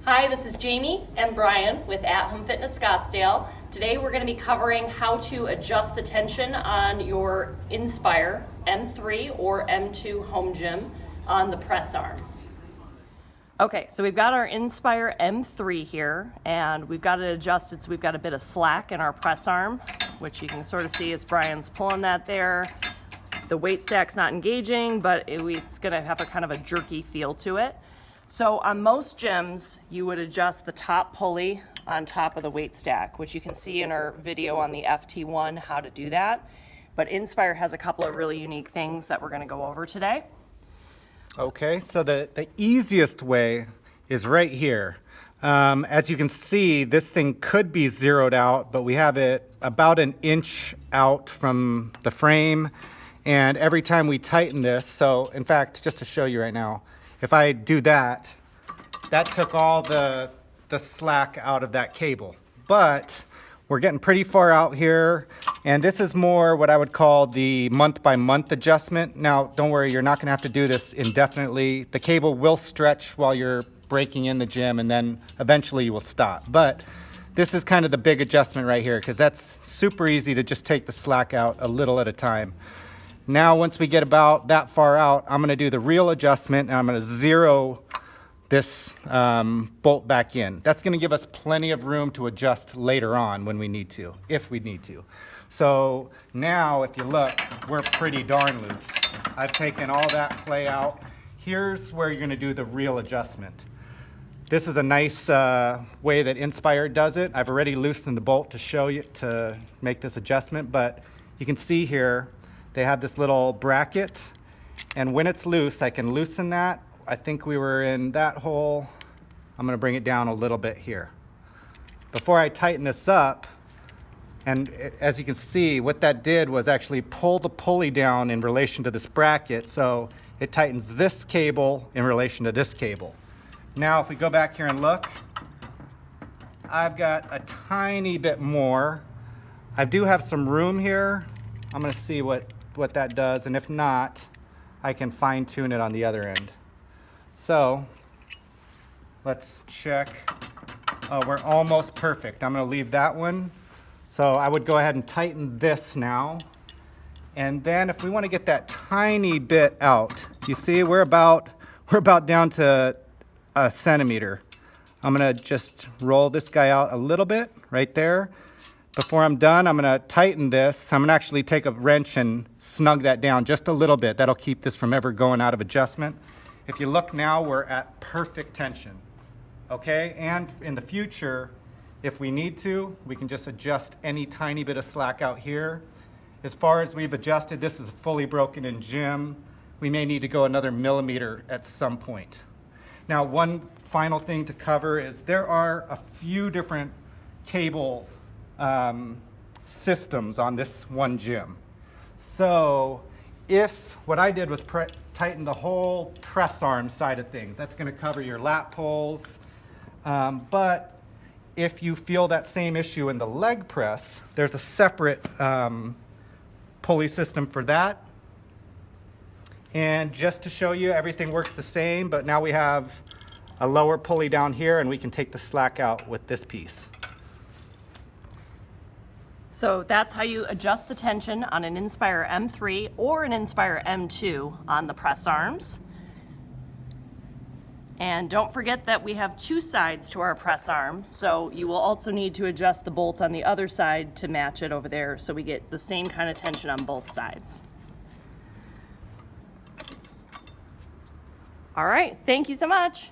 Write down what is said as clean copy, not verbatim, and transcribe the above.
Hi, this is Jamie and Brian with At Home Fitness Scottsdale. Today we're going to be covering how to adjust the tension on your Inspire M3 or M2 home gym on the press arms. Okay, so we've got our Inspire M3 here and we've got it adjusted so we've got a bit of slack in our press arm, which you can sort of see as Brian's pulling that there. The weight stack's not engaging, but it's going to have a kind of a jerky feel to it. So on most gyms, you would adjust the top pulley on top of the weight stack, which you can see in our video on the FT1 how to do that. But Inspire has a couple of really unique things that we're going to go over today. Okay, so the easiest way is right here. As you can see, this thing could be zeroed out, but we have it about an inch out from the frame. And every time we tighten this, so in fact, just to show you right now, if I do that, that took all the slack out of that cable. But we're getting pretty far out here, and this is more what I would call the month-by-month adjustment. Now, don't worry, you're not gonna have to do this indefinitely. The cable will stretch while you're breaking in the gym, and then eventually you will stop. But this is kind of the big adjustment right here, because that's super easy to just take the slack out a little at a time. Now, once we get about that far out, I'm gonna do the real adjustment and I'm gonna zero this bolt back in. That's gonna give us plenty of room to adjust later on when we need to, if we need to. So now, if you look, we're pretty darn loose. I've taken all that play out. Here's where you're gonna do the real adjustment. This is a nice way that Inspire does it. I've already loosened the bolt to show you, to make this adjustment, but you can see here, they have this little bracket, and when it's loose, I can loosen that. I think we were in that hole. I'm gonna bring it down a little bit here. Before I tighten this up, and as you can see, what that did was actually pull the pulley down in relation to this bracket, so it tightens this cable in relation to this cable. Now, if we go back here and look, I've got a tiny bit more. I do have some room here. I'm gonna see what that does, and if not, I can fine tune it on the other end. So let's check. Oh, we're almost perfect. I'm gonna leave that one. So I would go ahead and tighten this now. And then if we wanna get that tiny bit out, you see we're about down to a centimeter. I'm gonna just roll this guy out a little bit right there. Before I'm done, I'm gonna tighten this. I'm gonna actually take a wrench and snug that down just a little bit. That'll keep this from ever going out of adjustment. If you look now, we're at perfect tension, okay? And in the future, if we need to, we can just adjust any tiny bit of slack out here. As far as we've adjusted, this is a fully broken in gym. We may need to go another millimeter at some point. Now, one final thing to cover is there are a few different cable systems on this one gym. So if what I did was tighten the whole press arm side of things, that's going to cover your lat pulls. But if you feel that same issue in the leg press, there's a separate pulley system for that. And just to show you, everything works the same, but now we have a lower pulley down here and we can take the slack out with this piece. So that's how you adjust the tension on an Inspire M3 or an Inspire M2 on the press arms. And don't forget that we have two sides to our press arm, so you will also need to adjust the bolt on the other side to match it over there so we get the same kind of tension on both sides. All right, thank you so much.